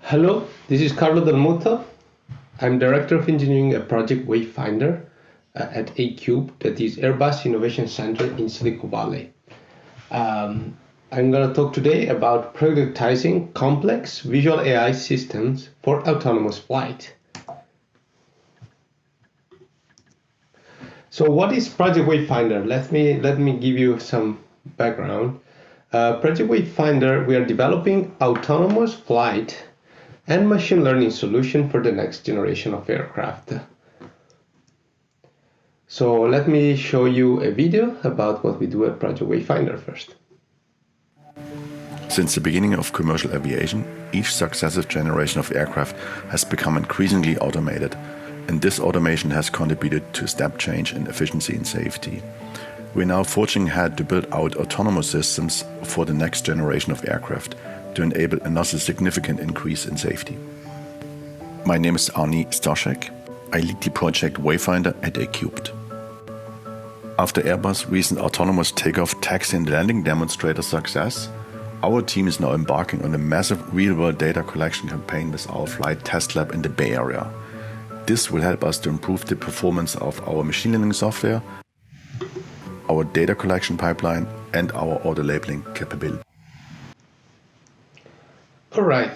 Hello, this is Carlo Dal Mutto. I'm Director of Engineering at Project Wayfinder at Acubed, that is Airbus Innovation Center in Silicon Valley. I'm going to talk today about productizing complex visual AI systems for autonomous flight. So what is Project Wayfinder? Let me give you some background. Project Wayfinder, we are developing autonomous flight and machine learning solution for the next generation of aircraft. So let me show you a video about what we do at Project Wayfinder first. Since the beginning of commercial aviation, each successive generation of aircraft has become increasingly automated, and this automation has contributed to a step change in efficiency and safety. We're now forging ahead to build out autonomous systems for the next generation of aircraft to enable another significant increase in safety. My name is Arni Staszek. I lead the Project Wayfinder at Acubed. After Airbus' recent autonomous takeoff, taxi and landing demonstrator success, our team is now embarking on a massive real-world data collection campaign with our flight test lab in the Bay Area. This will help us to improve the performance of our machine learning software, our data collection pipeline, and our auto labeling capability. All right,